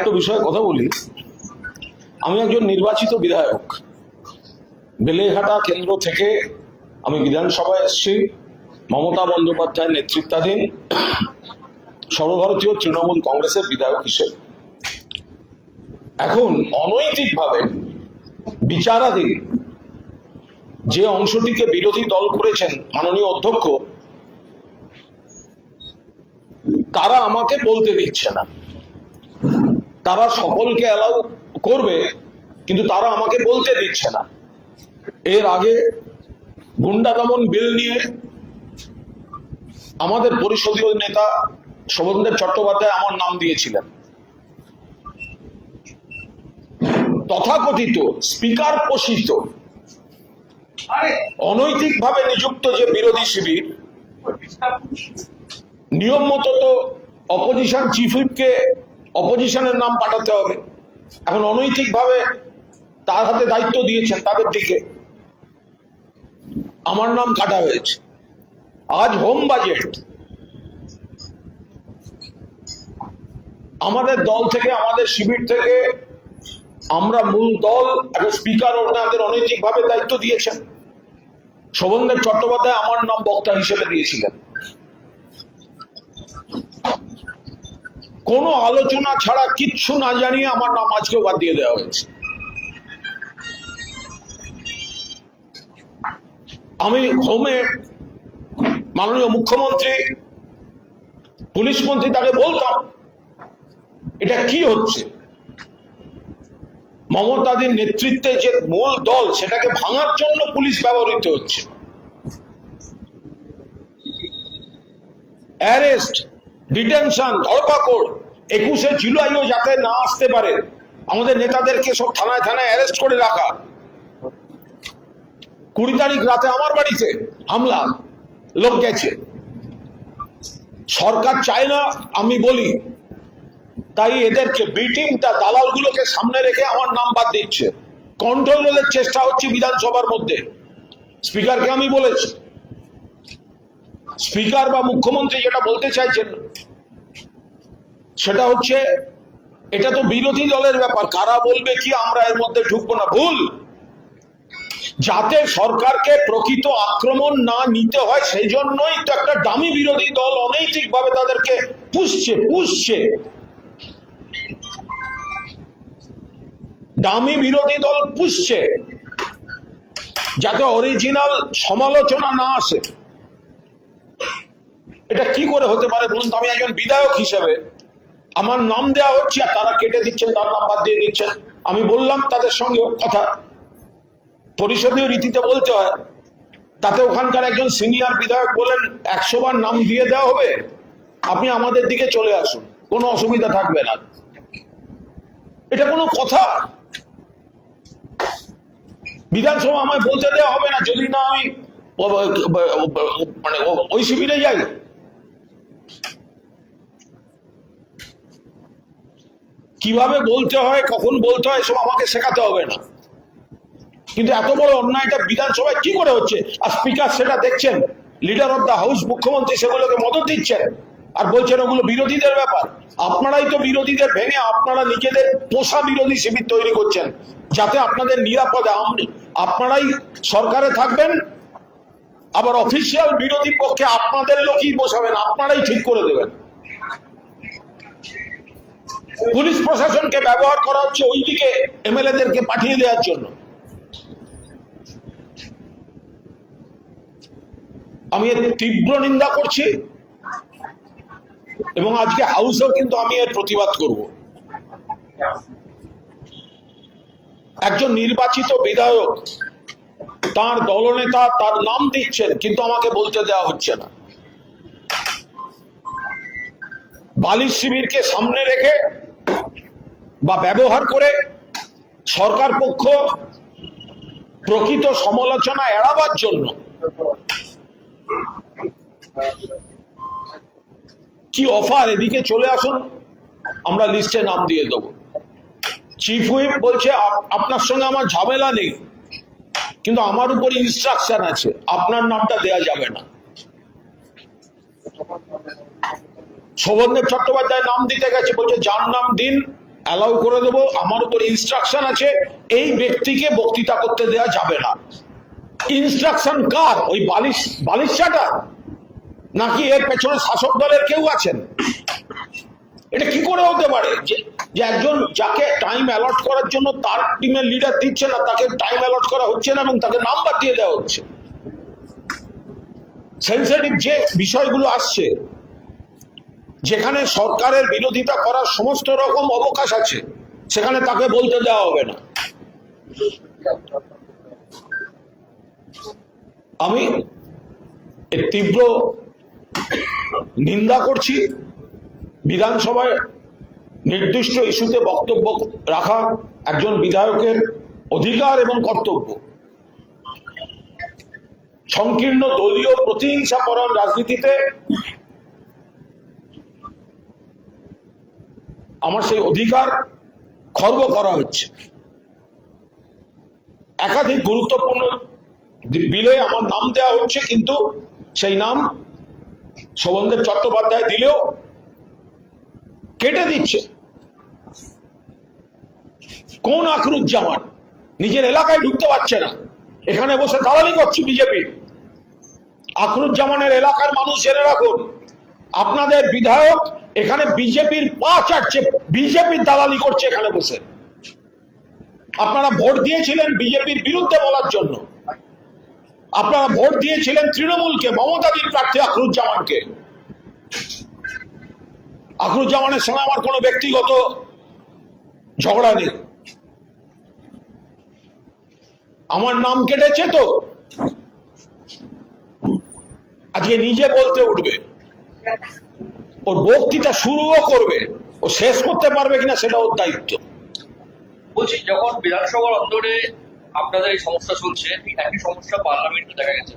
একটা বিষয়ে কথা বলি। আমি একজন নির্বাচিত বিধায়ক, বেলেঘাটা কেন্দ্র থেকে আমি বিধানসভায় এসেছি মমতা বন্দ্যোপাধ্যায়ের নেতৃত্বাধীন সর্বভারতীয় তৃণমূল কংগ্রেসের বিধায়ক হিসেবে। এখন অনৈতিকভাবে বিচারাধীন যে অংশটিকে বিরোধী দল করেছেন মাননীয় অধ্যক্ষ, তারা আমাকে বলতে দিচ্ছে না। তারা সকলকে অ্যালাউ করবে, কিন্তু তারা আমাকে বলতে দিচ্ছে না। এর আগে গুন্ডা দমন বিল নিয়ে আমাদের পরিষদীয় নেতা শোভনদেব চট্টোপাধ্যায় আমার নাম দিয়েছিলেন। তথাকথিত স্পিকার পোষিত অনৈতিকভাবে নিযুক্ত যে বিরোধী শিবির, নিয়ম মতো তো অপোজিশন চিফ হুইপকে অপোজিশনের নাম পাঠাতে হবে। এখন অনৈতিকভাবে তার হাতে দায়িত্ব দিয়েছেন, তাদের দিকে আমার নাম কাটা হয়েছে। আজ হোম বাজেট আমাদের দল থেকে, আমাদের শিবির থেকে, আমরা মূল দল একটা স্পিকার ওনাদের অনৈতিকভাবে দায়িত্ব দিয়েছেন। শোভনদেব চট্টোপাধ্যায় আমার নাম বক্তা হিসেবে দিয়েছিলেন। কোনো আলোচনা ছাড়া, কিচ্ছু না জানিয়ে আমার নাম আজকেও বাদ দিয়ে দেওয়া হয়েছে। আমি হোমে মাননীয় মুখ্যমন্ত্রী, পুলিশ মন্ত্রী তাকে বলতাম এটা কি হচ্ছে। মমতাদির নেতৃত্বে যে মূল দল, সেটাকে ভাঙার জন্য পুলিশ ব্যবহৃত হচ্ছে। অ্যারেস্ট, ডিটেনশন, ধরপাকড় 21শে জুলাইও যাতে না আসতে পারে, আমাদের নেতাদেরকে সব থানায় থানায় অ্যারেস্ট করে রাখা। 20 তারিখ রাতে আমার বাড়িতে হামলা, লোক গেছে। সরকার চায় না আমি বলি, তাই এদেরকে বিটিংটা, দালালগুলোকে সামনে রেখে আমার নাম বাদ দিচ্ছে। কন্ট্রোলের চেষ্টা হচ্ছে বিধানসভার মধ্যে। স্পিকারকে আমি বলেছি, স্পিকার বা মুখ্যমন্ত্রী যেটা বলতে চাইছেন সেটা হচ্ছে, এটা তো বিরোধী দলের ব্যাপার, কারা বলবে কি, আমরা এর মধ্যে ঢুকবো না। ভুল। যাতে সরকারকে প্রকৃত আক্রমণ না নিতে হয়, সেই জন্যই তো একটা দামি বিরোধী দল অনৈতিকভাবে তাদেরকে পুষছে। দামি বিরোধী দল পুষছে যাতে অরিজিনাল সমালোচনা না আসে। এটা কি করে হতে পারে বলুন? আমি একজন বিধায়ক হিসেবে আমার নাম দেওয়া হচ্ছে আর তারা কেটে দিচ্ছেন, তার নাম বাদ দিয়ে দিচ্ছেন। আমি বললাম তাদের সঙ্গে কথা, পরিষদীয় রীতিতে বলতে হয়। তাতে ওখানকার একজন সিনিয়র বিধায়ক বলেন 100 বার নাম দিয়ে দেওয়া হবে, আপনি আমাদের দিকে চলে আসুন, কোনো অসুবিধা থাকবে না। এটা কোনো কথা? বিধানসভা আমায় বলতে দেওয়া হবে না যদি না আমি মানে ওই শিবিরে যাই? কিভাবে বলতে হয়, কখন বলতে হয়, সব আমাকে শেখাতে হবে না। কিন্তু এত বড় অন্যায়টা বিধানসভায় কি করে হচ্ছে? আর স্পিকার সেটা দেখছেন, লিডার অফ দ্য হাউস মুখ্যমন্ত্রী সেগুলোকে মদত দিচ্ছেন আর বলছেন ওগুলো বিরোধীদের ব্যাপার। আপনারাই তো বিরোধীদের ভেঙে আপনারা নিজেদের পোষা বিরোধী শিবির তৈরি করছেন, যাতে আপনাদের নিরাপদে আপনারাই সরকারে থাকবেন, আবার অফিসিয়াল বিরোধী পক্ষে আপনাদের লোকই বসাবেন, আপনারাই ঠিক করে দেবেন। পুলিশ প্রশাসনকে ব্যবহার করা হচ্ছে ওইদিকে এমএলএদেরকে পাঠিয়ে দেওয়ার জন্য। আমি এর তীব্র নিন্দা করছি এবং আজকে হাউসেও কিন্তু আমি এর প্রতিবাদ করব। একজন নির্বাচিত বিধায়ক, তার দলনেতা তার নাম দিচ্ছেন, কিন্তু আমাকে বলতে দেওয়া হচ্ছে না। বালিশ শিবিরকে সামনে রেখে বা ব্যবহার করে সরকার পক্ষ প্রকৃত সমালোচনা এড়াবার জন্য কি অফার, এদিকে চলে আসুন, আমরা লিস্টে নাম দিয়ে দেবো। চিফ হুইপ বলছে আপনার সঙ্গে আমার ঝামেলা নেই, কিন্তু আমার উপর ইনস্ট্রাকশন আছে, আপনার নামটা দেয়া যাবে না। শোভনদেব চট্টোপাধ্যায় নাম দিতে গেছে, বলছে যার নাম দিন অ্যালাউ করে দেবো, আমার উপর ইনস্ট্রাকশন আছে, এই ব্যক্তিকে বক্তৃতা করতে দেওয়া যাবে না। ইনস্ট্রাকশন কার? ওই বালিশাটা, নাকি এর পেছনে শাসক দলের কেউ আছেন? এটা কি করে হতে পারে যে একজন যাকে টাইম অ্যালট করার জন্য তার টিমের লিডার দিচ্ছে না, তাকে টাইম অ্যালট করা হচ্ছে না এবং তাকে নাম্বার দিয়ে দেওয়া হচ্ছে? সেন্সিটিভ যে বিষয়গুলো আসছে, যেখানে সরকারের বিরোধিতা করার সমস্ত রকম অবকাশ আছে, সেখানে তাকে বলতে দেওয়া হবে না। আমি এর তীব্র নিন্দা করছি। বিধানসভায় নির্দিষ্ট ইস্যুতে বক্তব্য রাখা একজন বিধায়কের অধিকার এবং কর্তব্য। সংকীর্ণ দলীয় প্রতিহিংসাপরণ রাজনীতিতে আমার সেই অধিকার খর্ব করা হচ্ছে। একাধিক গুরুত্বপূর্ণ বিলে আমার নাম দেওয়া হচ্ছে, কিন্তু সেই নাম শোভনদেব চট্টোপাধ্যায় দিলেও কেটে দিচ্ছে। কোন আখরুজ্জামান নিজের এলাকায় ঢুকতে পারছে না, এখানে বসে দালালি করছে বিজেপি। আখরুজ্জামানের এলাকার মানুষ জেনে রাখুন, আপনাদের বিধায়ক এখানে বিজেপির পা চাটছে, বিজেপির দালালি করছে এখানে বসে। আপনারা ভোট দিয়েছিলেন বিজেপির বিরুদ্ধে বলার জন্য, আপনারা ভোট দিয়েছিলেন তৃণমূলকে, মমতাদির প্রার্থী আখরুজ্জামানকে। আখরুজ্জামানের সঙ্গে আমার কোনো ব্যক্তিগত ঝগড়া নেই। আমার নাম কেটেছে তো আজকে নিজে বলতে উঠবে, ওর বক্তৃতা শুরুও করবে, ও শেষ করতে পারবে কিনা সেটা ওর দায়িত্ব। বলছি, যখন বিধানসভার অন্দরে আপনাদের এই সমস্যা চলছে, ঠিক একই সমস্যা পার্লামেন্টে দেখা গেছে।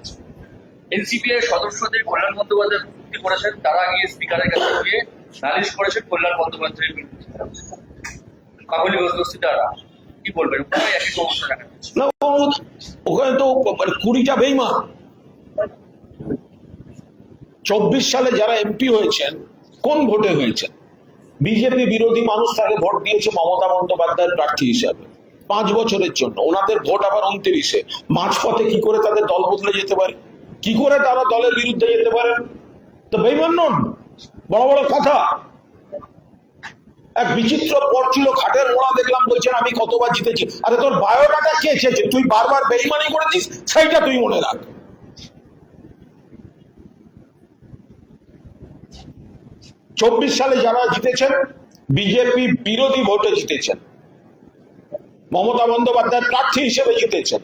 এনসিপি এর সদস্যদের কল্যাণ বন্দ্যোপাধ্যায় চুক্তি করেছেন, তারা গিয়ে স্পিকারের কাছে গিয়ে নালিশ করেছেন কল্যাণ বন্দ্যোপাধ্যায়ের বিরুদ্ধে। কাকলি বস্তিদাররা কি বলবেন? ওখানে একই সমস্যা দেখা যাচ্ছে। না, ওখানে তো 20টা বেইমান। 24 সালে যারা এমপি হয়েছেন কোন ভোটে হয়েছেন? বিজেপি বিরোধী মানুষ তাকে ভোট দিয়েছে মমতা বন্দ্যোপাধ্যায়ের প্রার্থী হিসাবে 5 বছরের জন্য। ওনাদের ভোট আবার 29-এ। মাঝপথে কি করে তাদের দল বদলে যেতে পারে? কি করে তারা দলের বিরুদ্ধে যেতে পারে? তো বেইমান নন? বড় বড় কথা। এক বিচিত্র পর ছিল, খাটের মোড়া দেখলাম, বলছেন আমি কতবার জিতেছি। আরে তোর বায়োডাটা কে চেয়েছে? তুই বারবার বেইমানি করেছিস, সেইটা তুই মনে রাখ। 24 সালে যারা জিতেছেন বিজেপি বিরোধী ভোটে জিতেছেন, মমতা বন্দ্যোপাধ্যায় প্রার্থী হিসেবে জিতেছেন।